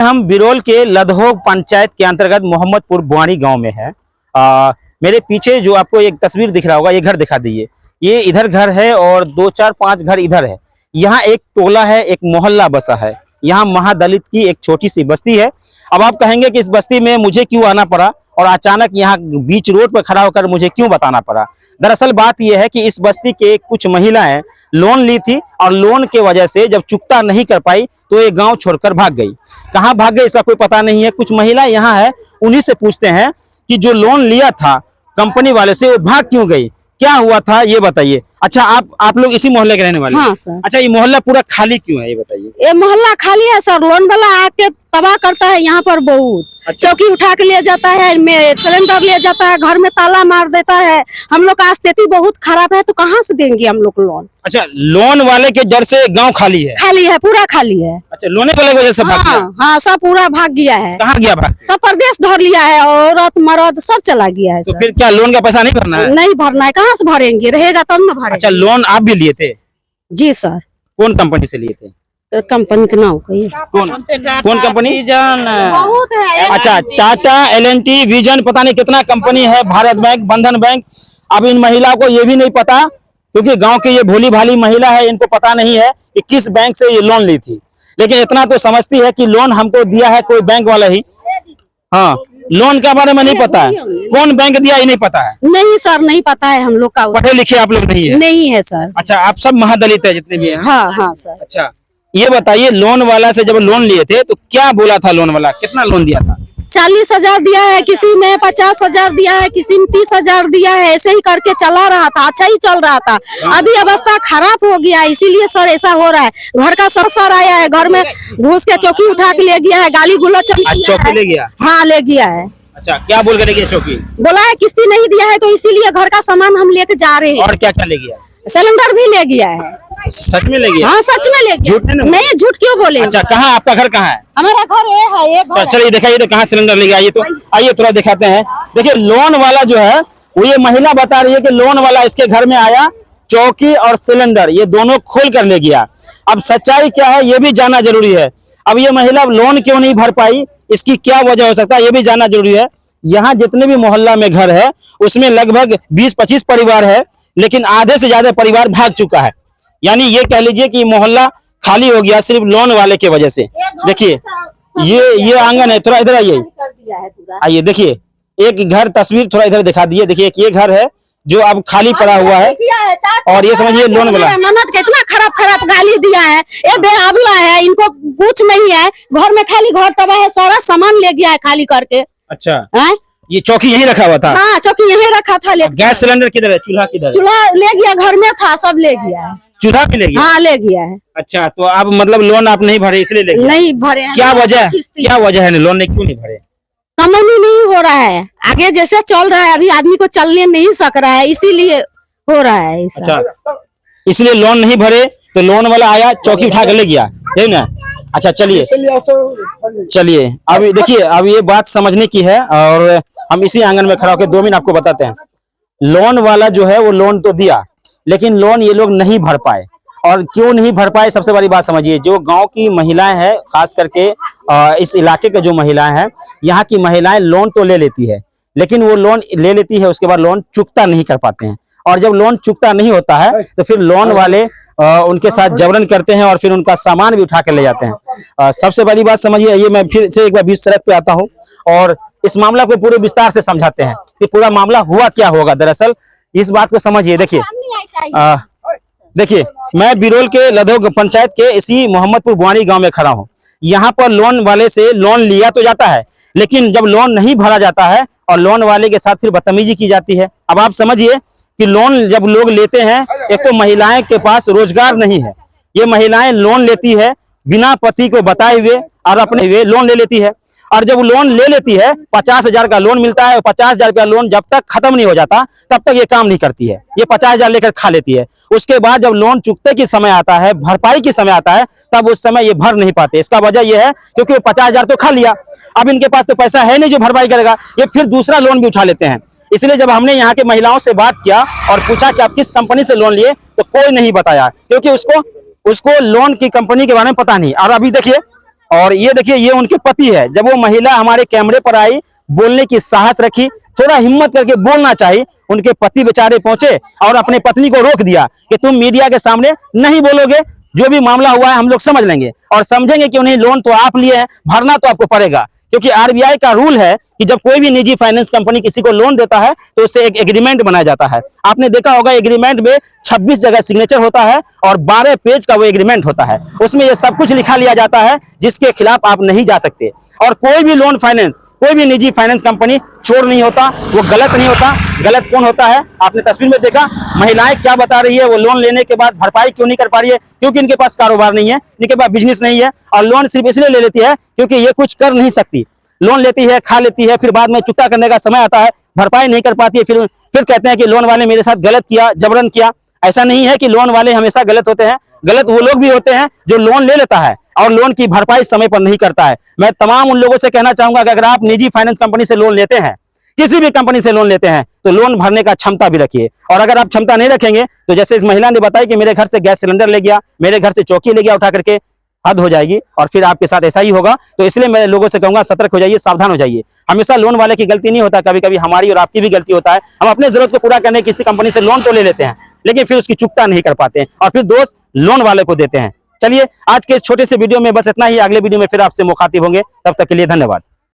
हम बिरोल के लदहोग पंचायत के अंतर्गत मोहम्मदपुर बुआनी गांव में है। मेरे पीछे जो आपको एक तस्वीर दिख रहा होगा, ये घर दिखा दीजिए। ये इधर घर है और 2-4-5 घर इधर है। यहाँ एक टोला है, एक मोहल्ला बसा है। यहाँ महादलित की एक छोटी सी बस्ती है। अब आप कहेंगे कि इस बस्ती में मुझे क्यों आना पड़ा और अचानक यहाँ बीच रोड पर खड़ा होकर मुझे क्यों बताना पड़ा। दरअसल बात यह है कि इस बस्ती के कुछ महिलाएं लोन ली थी और लोन के वजह से जब चुकता नहीं कर पाई तो ये गांव छोड़कर भाग गई। कहाँ भाग गई इसका कोई पता नहीं है। कुछ महिला यहाँ है, उन्हीं से पूछते हैं कि जो लोन लिया था कंपनी वाले से, वो भाग क्यों गई, क्या हुआ था, ये बताइए। अच्छा, आप लोग इसी मोहल्ले के रहने वाले? हाँ सर। अच्छा, ये मोहल्ला पूरा खाली क्यों है, ये बताइए। ये मोहल्ला खाली है सर, लोन वाला आके तबाह करता है यहाँ पर बहुत। अच्छा। चौकी उठा के ले जाता है, सिलेंडर ले जाता है, घर में ताला मार देता है। हम लोग का स्थिति बहुत खराब है, तो कहाँ से देंगे हम लोग लोन। अच्छा, लोन वाले के जड़ से गांव खाली है? खाली है, पूरा खाली है। अच्छा, लोने वाले की वजह से भाग गया? हाँ, सब पूरा भाग गया है। कहाँ गया भाग? सब प्रदेश धर लिया है, औरत मर्द सब चला गया है तो सर। फिर क्या लोन का पैसा नहीं भरना है? नहीं भरना है, कहाँ से भरेंगे, रहेगा तब न भरेंगे। अच्छा, लोन आप भी लिए थे? जी सर। कौन कंपनी से लिए थे? कंपनी का नाम कहिए। कौन कंपनी? बहुत है। अच्छा, टाटा, एल&टी, विजन, पता नहीं कितना कंपनी है, भारत बैंक, बंधन बैंक। अब इन महिला को ये भी नहीं पता, क्योंकि गांव की ये भोली भाली महिला है, इनको पता नहीं है कि किस बैंक से ये लोन ली थी। लेकिन इतना तो समझती है कि लोन हमको दिया है कोई बैंक वाला ही। हाँ, लोन के बारे में नहीं पता है, कौन बैंक दिया ये नहीं पता है। नहीं सर, नहीं पता है हम लोग का। पढ़े लिखे आप लोग नहीं है? नहीं है सर। अच्छा, आप सब महादलित है जितने भी हैं? हाँ हाँ सर। अच्छा, ये बताइए, लोन वाला से जब लोन लिए थे तो क्या बोला था लोन वाला, कितना लोन दिया था? 40,000 दिया है, किसी में 50,000 दिया है, किसी में 30,000 दिया है। ऐसे ही करके चला रहा था, अच्छा ही चल रहा था। अभी अवस्था खराब हो गया है, इसीलिए सर ऐसा हो रहा है। घर का सर आया है, घर में घुस के चौकी उठा के ले गया है, गाली गुलच चौकी ले गया? हाँ, ले गया है। अच्छा, क्या बोल कर ले गया चौकी? बोला है किस्ती नहीं दिया है, तो इसीलिए घर का सामान हम लेके जा रहे हैं। और क्या क्या ले गया? सिलेंडर भी ले गया है। सच में ले गया? हाँ, सच में ले गया। झूठ नहीं, झूठ क्यों बोले। अच्छा, कहाँ आपका घर कहाँ है? हमारा घर ये है, ये घर है। चलिए दिखाइए तो कहाँ सिलेंडर ले गया। आइए तो आइए थोड़ा दिखाते हैं। देखिए, लोन वाला जो है वो ये महिला बता रही है कि लोन वाला इसके घर में आया, चौकी और सिलेंडर ये दोनों खोल कर ले गया। अब सच्चाई क्या है ये भी जानना जरूरी है। अब ये महिला लोन क्यों नहीं भर पाई, इसकी क्या वजह हो सकता है, ये भी जानना जरूरी है। यहाँ जितने भी मोहल्ला में घर है उसमें लगभग 20-25 परिवार है, लेकिन आधे से ज्यादा परिवार भाग चुका है। यानी ये कह लीजिए कि मोहल्ला खाली हो गया सिर्फ लोन वाले की वजह से। देखिए, ये आंगन है, थोड़ा इधर आइए। आइए देखिए, एक घर तस्वीर थोड़ा इधर दिखा दिए। देखिए, ये घर है जो अब खाली पड़ा हुआ है, और ये समझिए लोन वाला ननद कितना खराब खराब गाली दिया है। ये बेअबला है, इनको कुछ नहीं है, घर में खाली घर तबाह है, सारा सामान ले गया है खाली करके। अच्छा है? ये चौकी यहीं रखा हुआ था? हाँ, चौकी यहीं रखा था। गैस सिलेंडर किधर है, चूल्हा किधर है? चूल्हा ले गया, घर में था, सब ले गया है। चूल्हा भी ले गया? हाँ, ले गया है। अच्छा, तो अब मतलब लोन आप नहीं भरे इसलिए ले गया? नहीं भरे हैं। क्या वजह है लोन क्यों नहीं भरे? कमौनी नहीं हो रहा है, आगे जैसे चल रहा है अभी आदमी को चलने नहीं सक रहा है, इसीलिए हो रहा है ऐसा। अच्छा, इसलिए लोन नहीं भरे तो लोन वाला आया, चौकी उठा कर ले गया, है ना? अच्छा, चलिए अब देखिए, अब ये बात समझने की है और हम इसी आंगन में खड़ा होकर 2 मिनट आपको बताते हैं। लोन वाला जो है वो लोन तो दिया, लेकिन लोन ये लोग नहीं भर पाए। और क्यों नहीं भर पाए, सबसे बड़ी बात समझिए। जो गांव की महिलाएं हैं, खास करके इस इलाके के जो महिलाएं हैं, यहाँ की महिलाएं लोन तो ले लेती है, लेकिन वो लोन ले लेती है, उसके बाद लोन चुकता नहीं कर पाते हैं। और जब लोन चुकता नहीं होता है तो फिर लोन वाले उनके साथ जबरन करते हैं और फिर उनका सामान भी उठा कर ले जाते हैं। सबसे बड़ी बात समझिए, ये मैं फिर से एक बार बीच सड़क पे आता हूँ और इस मामला को पूरे विस्तार से समझाते हैं कि पूरा मामला हुआ क्या होगा। दरअसल इस बात को समझिए। देखिए, मैं बिरोल के लदहोग पंचायत के इसी मोहम्मदपुर बुआनी गांव में खड़ा हूं। यहाँ पर लोन वाले से लोन लिया तो जाता है, लेकिन जब लोन नहीं भरा जाता है और लोन वाले के साथ फिर बदतमीजी की जाती है। अब आप समझिए कि लोन जब लोग लेते हैं, एक तो महिलाएं के पास रोजगार नहीं है, ये महिलाएं लोन लेती है बिना पति को बताए हुए और अपने हुए लोन ले लेती है। और जब लोन ले लेती है, 50,000 का लोन मिलता है, और 50,000 रुपया लोन जब तक खत्म नहीं हो जाता तब तक ये काम नहीं करती है। ये 50,000 लेकर खा लेती है। उसके बाद जब लोन चुकते की समय आता है, भरपाई की समय आता है, तब उस समय ये भर नहीं पाते। इसका वजह ये है क्योंकि 50,000 तो खा लिया, अब इनके पास तो पैसा है नहीं जो भरपाई करेगा, ये फिर दूसरा लोन भी उठा लेते हैं। इसलिए जब हमने यहाँ के महिलाओं से बात किया और पूछा कि आप किस कंपनी से लोन लिए, तो कोई नहीं बताया, क्योंकि उसको लोन की कंपनी के बारे में पता नहीं। और अभी देखिए, और ये देखिए, ये उनके पति है। जब वो महिला हमारे कैमरे पर आई, बोलने की साहस रखी, थोड़ा हिम्मत करके बोलना चाहिए, उनके पति बेचारे पहुंचे और अपने पत्नी को रोक दिया कि तुम मीडिया के सामने नहीं बोलोगे, जो भी मामला हुआ है हम लोग समझ लेंगे और समझेंगे कि उन्हें लोन तो आप लिए हैं, भरना तो आपको पड़ेगा। क्योंकि आरबीआई का रूल है कि जब कोई भी निजी फाइनेंस कंपनी किसी को लोन देता है तो उससे एक एग्रीमेंट बनाया जाता है। आपने देखा होगा, एग्रीमेंट में 26 जगह सिग्नेचर होता है और 12 पेज का वो एग्रीमेंट होता है। उसमें ये सब कुछ लिखा लिया जाता है जिसके खिलाफ आप नहीं जा सकते। और कोई भी लोन फाइनेंस, कोई भी निजी फाइनेंस कंपनी चोर नहीं होता, वो गलत नहीं होता। गलत कौन होता है? आपने तस्वीर में देखा, महिलाएं क्या बता रही है, वो लोन लेने के बाद भरपाई क्यों नहीं कर पा रही है? क्योंकि इनके पास कारोबार नहीं है, इनके पास बिजनेस नहीं है, और लोन सिर्फ इसलिए ले लेती है क्योंकि ये कुछ कर नहीं सकती। लोन लेती है, खा लेती है, फिर बाद में चुकता करने का समय आता है, भरपाई नहीं कर पाती है, फिर कहते हैं कि लोन वाले मेरे साथ गलत किया, जबरन किया। ऐसा नहीं है कि लोन वाले हमेशा गलत होते हैं। गलत वो लोग भी होते हैं जो लोन ले लेता है और लोन की भरपाई समय पर नहीं करता है। मैं तमाम उन लोगों से कहना चाहूंगा कि अगर आप निजी फाइनेंस कंपनी से लोन लेते हैं, किसी भी कंपनी से लोन लेते हैं, तो लोन भरने का क्षमता भी रखिए। और अगर आप क्षमता नहीं रखेंगे तो जैसे इस महिला ने बताया कि मेरे घर से गैस सिलेंडर ले गया, मेरे घर से चौकी ले गया उठा करके, हद हो जाएगी और फिर आपके साथ ऐसा ही होगा। तो इसलिए मैं लोगों से कहूंगा, सतर्क हो जाइए, सावधान हो जाइए। हमेशा लोन वाले की गलती नहीं होता, कभी कभी हमारी और आपकी भी गलती होता है। हम अपने जरूरत को पूरा करने किसी कंपनी से लोन तो ले लेते हैं, लेकिन फिर उसकी चुकता नहीं कर पाते हैं और फिर दोष लोन वाले को देते हैं। चलिए, आज के इस छोटे से वीडियो में बस इतना ही। अगले वीडियो में फिर आपसे मुखातिब होंगे, तब तक के लिए धन्यवाद।